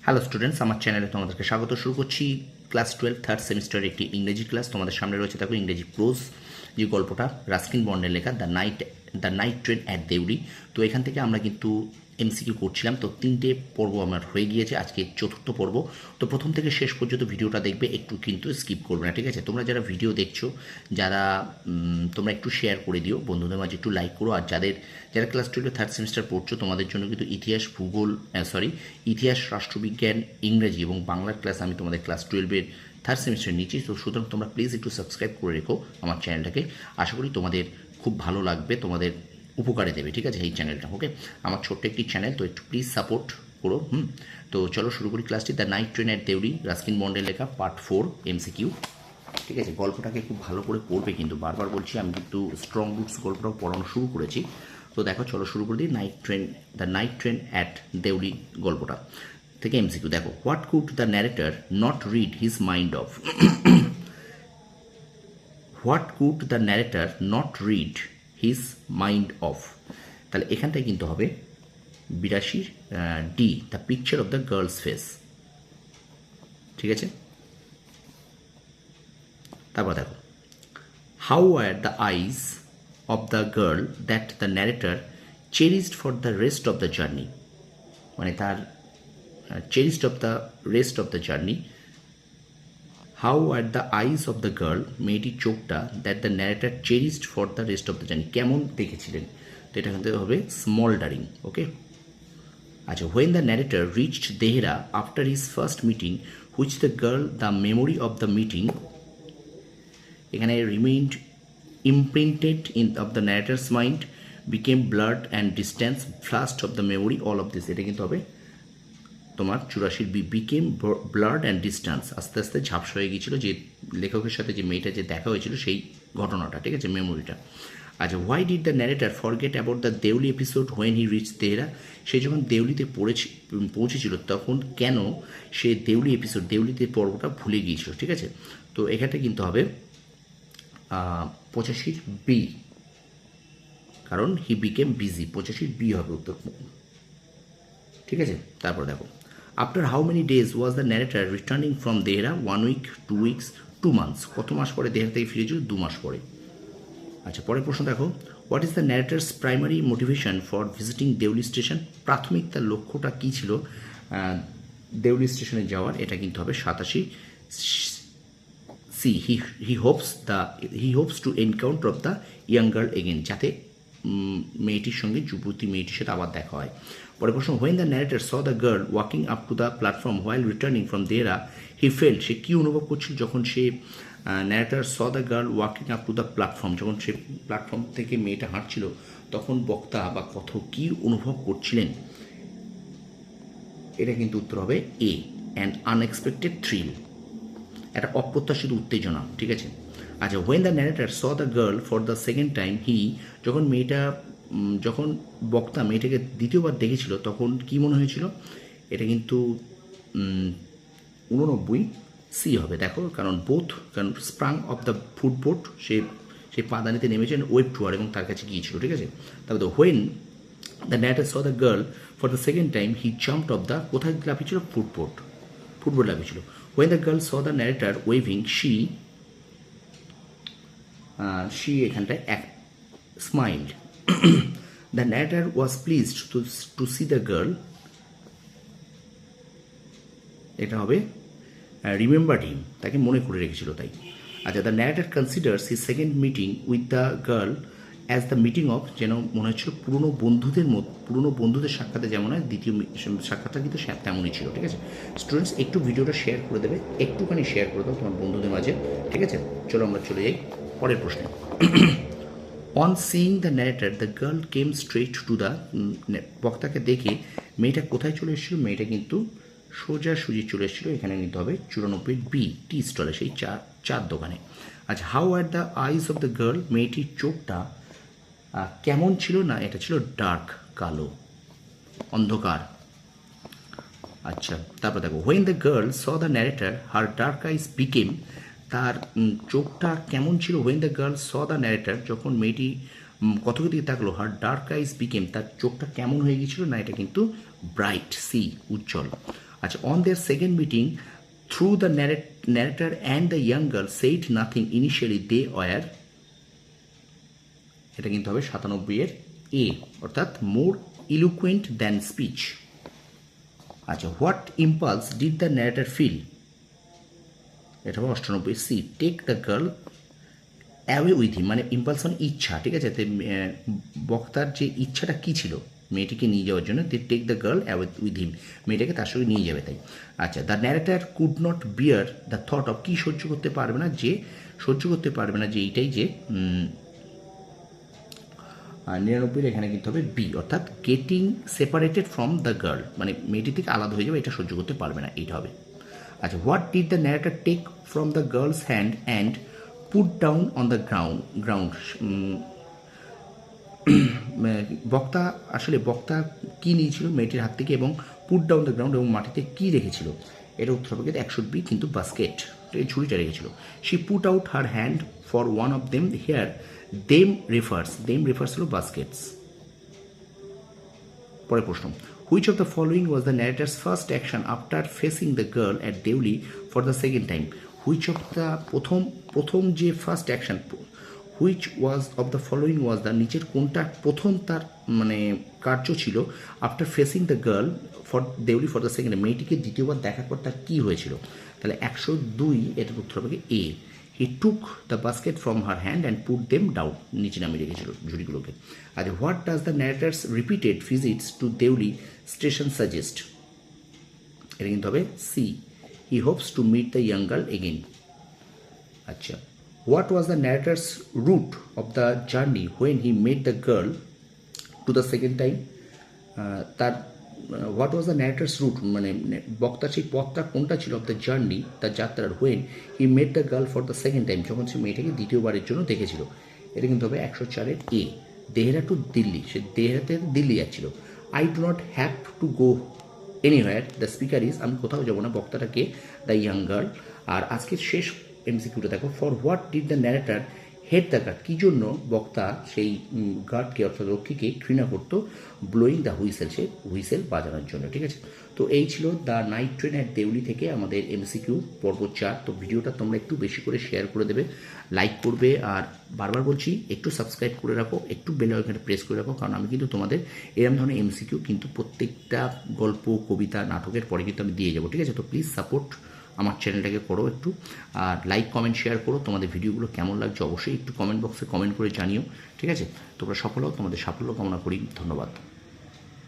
Hello students, আমার চ্যানেলে তোমাদেরকে স্বাগত। শুরু করছি ক্লাস 12 থার্ড সেমিস্টারের একটি ইংরেজি ক্লাস। তোমাদের সামনে রয়েছে দেখো ইংরেজি প্রোজ, যে গল্পটা রাস্কিন বন্ডের লেখা the night train at Deori. তো এখান থেকে আমরা কিন্তু এমসিকিউ করছিলাম। তো 3টে পর্ব আমার হয়ে গিয়েছে, আজকে 4র্থ পর্ব। তো প্রথম থেকে শেষ পর্যন্ত ভিডিওটা দেখবে, একটু কিন্তু স্কিপ করবে না, ঠিক আছে? তোমরা যারা ভিডিও দেখছো, যারা তোমরা একটু শেয়ার করে দিও বন্ধুদের মাঝে, একটু লাইক করো। আর যারা ক্লাস 12 থার্ড সেমিস্টার পড়ছো, তোমাদের জন্য কিন্তু ইতিহাস, রাষ্ট্রবিজ্ঞান, ইংরেজি এবং বাংলার ক্লাস আমি তোমাদের ক্লাস 12-এর থার্ড সেমিস্টার নিচ্ছি। তো সুতরাং তোমরা প্লিজ একটু সাবস্ক্রাইব করে রেখো আমার চ্যানেলটাকে। আশা করি তোমাদের খুব ভালো লাগবে, তোমাদের উপকারে দেবে, ঠিক আছে, এই চ্যানেলটা। ওকে, আমার ছোট্ট একটি চ্যানেল, তো একটু প্লিজ সাপোর্ট করো। তো চলো শুরু করি ক্লাসটি। The night train at Deori, Ruskin বন্ডের লেখা, পার্ট 4 এমসিকিউ। ঠিক আছে, গল্পটাকে খুব ভালো করে পড়বে, কিন্তু বারবার বলছি, আমি কিন্তু স্ট্রং রুটস গল্পটাও পড়ানো শুরু করেছি। তো দেখো, চলো শুরু করে দিই। The night train at Deoli গল্পটা থেকে এমসিকিউ। দেখো, what could the narrator not read his mind of? What could the narrator not read his mind of? তাহলে এখানটায় কিন্তু হবে 82 D, the picture of the girl's face. ঠিক আছে, তারপর দেখো, how are the eyes of the girl that the narrator cherished for the rest of the journey. মানে তার cherished of the rest of the journey. How are the eyes of the girl, মেয়েটির চোখটা, that the narrator cherished for the rest of the journey, কেমন দেখেছিলেন? তো এটা কিন্তু হবে স্মলডারিং। ওকে, আচ্ছা, when the narrator reached Dehra after his first meeting, which the girl the memory of the meeting, এখানে remained imprinted in of the narrator's mind, became blood and distance, flushed of the memory, all of this. এটা কিন্তু হবে তোমার 84 B, became blood and distance, আস্তে আস্তে ঝাপসা হয়ে গিয়েছিল যে লেখকের সাথে যে মেয়েটা যে দেখা হয়েছিল সেই ঘটনাটা, ঠিক আছে, মেমোরিটা। আচ্ছা, why did the narrator forget about the Deoli episode when he reach Dehra? সে যখন দেউলিতে পৌঁছেছিল তখন কেন সে দেউলিতে পর্বটা ভুলে গিয়েছিল? ঠিক আছে, তো এখানটা কিন্তু হবে 85 বি, কারণ হি বিকেম বিজি। 85 বি হবে উত্তর। ঠিক আছে, তারপর দেখো, after how many days was the narrator returning from Dehra? 1 week, 2 weeks, 2 months. কত মাস পরে দেহরা থেকে ফিরেছিল? 2 মাস পরে। আচ্ছা, পরের প্রশ্ন দেখো, what is the narrator's primary motivation for visiting Deoli station? প্রাথমিক তার লক্ষ্যটা কী ছিল দেউলি স্টেশনে যাওয়ার? এটা কিন্তু হবে 87 C, he hopes to encounter of the young girl again, যাতে মেয়েটির সঙ্গে, যুবতী মেয়েটির সাথে আবার দেখা হয়। পরের প্রশ্ন, when the narrator saw the girl walking up to the platform while returning from Dehra, he felt, সে কী অনুভব করছিল যখন সে narrator saw the girl walking up to the platform, যখন সে প্ল্যাটফর্ম থেকে মেয়েটা হাঁটছিল, তখন বক্তা বা কথক কী অনুভব করছিলেন? এটা কিন্তু উত্তর হবে এ, অ্যান আনএক্সপেক্টেড থ্রিল, একটা অপ্রত্যাশিত উত্তেজনা। ঠিক আছে, আচ্ছা, when the narrator saw the girl for the second time, যখন বক্তা মেয়েটাকে দ্বিতীয়বার দেখেছিল, তখন কি মনে হয়েছিল? এটা কিন্তু 89 সি হবে। দেখো, কারণ স্প্রাং অফ দ্য ফুটবোট, সেই পাদানিতে নেমেছেন ওয়েব টুয়ার এবং তার কাছে গিয়েছিল। ঠিক আছে, তারপরে when the narrator saw the girl for the second time, he jumped of the, কোথায় লাফিয়েছিল? ফুটবোট লাফিয়েছিল। When the girl saw the narrator waving, she এখানটায় smiled. The narrator was pleased to see the girl. এটা হবে remembered him, তাকে মনে করে রেখেছিল তাই। আচ্ছা, the narrator considers his second meeting with the girl as the meeting of, যেন মনে হচ্ছিল পুরনো বন্ধুদের সাক্ষাতে যেমন হয়, দ্বিতীয় সাক্ষাৎটা কিন্তু তেমনই ছিল। ঠিক আছে, স্টুডেন্টস একটু ভিডিওটা শেয়ার করে দেবে, একটুখানি শেয়ার করে দাও তোমার বন্ধুদের মাঝে। ঠিক আছে, চলো আমরা চলে যাই পরের প্রশ্নে। On seeing the narrator, the girl came straight to the, বক্তাকে দেখে মেয়েটা কোথায় চলে এসেছিল? মেয়েটা কিন্তু সোজাসুজি চলে এসেছিল, এখানে নিতে হবে 94 বি, টি স্টলে, সেই চার দোকানে। আচ্ছা, how are the eyes of the girl, মেয়েটির চোখটা কেমন ছিল? না, এটা ছিল ডার্ক, কালো, অন্ধকার। আচ্ছা, তারপর দেখো, when the girl saw the narrator, her dark eyes became, তার চোখটা কেমন ছিল? When the girl saw the narrator, যখন মেয়েটি কথকের দিকে তাকলো, হার ডার্ক আইজ বিকেম, তার চোখটা কেমন হয়ে গিয়েছিল? না, এটা কিন্তু ব্রাইট, সি, উজ্জ্বল। আচ্ছা, on their second meeting through the narrator and the young girl said nothing initially they were, এটা কিন্তু হবে 97 এর এ, অর্থাৎ মোর ইলুকুয়েন্ট দ্যান স্পিচ। আচ্ছা, what impulse did the narrator feel, এটা হবে 98 C, take the girl away with him, মানে impulse মানে ইচ্ছা, ঠিক আছে। বক্তার যে ইচ্ছাটা কী ছিল মেয়েটিকে নিয়ে যাওয়ার জন্য, they take the girl away with him, মেয়েটাকে তার সঙ্গে নিয়ে যাবে তাই। আচ্ছা, the narrator could not bear the thought of, কী সহ্য করতে পারবে না, যে এইটাই যে 99 এখানে কিন্তু হবে বি, অর্থাৎ getting separated from the girl, মানে মেয়েটি থেকে আলাদা হয়ে যাবে, এটা সহ্য করতে পারবে না, এইটা হবে। আচ্ছা, what did the narrator take from the girl's hand and put down on the ground, বক্তা কী নিয়েছিল মেয়েটির হাত থেকে এবং পুট ডাউন দ্য গ্রাউন্ড, এবং মাটিতে কী রেখেছিল, এটা উত্তর হবে 100 বি, কিন্তু বাস্কেট, এই ঝুড়িটা রেখেছিল। She put out her hand for one of them, here them refers হলো বাস্কেটস। পরের প্রশ্ন, which of the following was the narrator's first action after facing the girl at Deoli for the second time, which of the প্রথম যে first action, which was of the following was the, নিচের কোনটা প্রথম তার মানে কার্য ছিল, after facing the girl for Deoli for the second, মেয়েটিকে দ্বিতীয়বার দেখার পর তার কী হয়েছিল, তাহলে 102 এটার উত্তর হবে A, he took the basket from her hand and put them down, নিচে নামিয়ে রেখেছিল ঝুড়িগুলোকে। আর what does the narrator's repeated visits to Deoli station suggest, এটা কিন্তু হবে C, he hopes to meet the young girl again. আচ্ছা, what was the narrator's route of the journey when he met the girl to the second time, তার what was the narrator's route, মানে বক্তার সেই পথটা কোনটা ছিল, of the journey, তার যাত্রার, when he met the girl for the second time, যখন সে মেয়েটাকে দ্বিতীয়বারের জন্য দেখেছিল, এটা কিন্তু হবে 104 এ, দেহরা টু দিল্লি, সে দেহরাতে দিল্লি যাচ্ছিল। I do not have to go anywhere, the speaker is, আমি কোথাও যাবো না, বক্তাটাকে দ্য ইয়াং গার্ল। আর আজকের শেষ এমসিকিউটা দেখো, for what did the narrator hate the guard, কী জন্য বক্তা সেই গার্ডকে অর্থাৎ রক্ষীকে ঘৃণা করতো, ব্লোয়িং দ্য হুইসেল, সে হুইসেল বাজানোর জন্য, ঠিক আছে। তো এই ছিল the night train at Deoli থেকে আমাদের এমসিকিউ পর্ব 4। তো ভিডিওটা তোমরা একটু বেশি করে শেয়ার করে দেবে, লাইক করবে, আর বারবার বলছি একটু সাবস্ক্রাইব করে রাখো, একটু বেল আইকনটা প্রেস করে রাখো, কারণ আমি কিন্তু তোমাদের এরকম ধরনের এমসিকিউ কিন্তু প্রত্যেকটা গল্প, কবিতা, নাটকের পরে কিন্তু আমি দিয়ে যাবো, ঠিক আছে। তো প্লিজ সাপোর্ট আমার চ্যানেলটাকে করো একটু, আর লাইক কমেন্ট শেয়ার করো, তোমাদের ভিডিওগুলো কেমন লাগছে অবশ্যই একটু কমেন্ট বক্সে কমেন্ট করে জানিও, ঠিক আছে। তোমরা সফল হও, তোমাদের সাফল্য কামনা করি, ধন্যবাদ।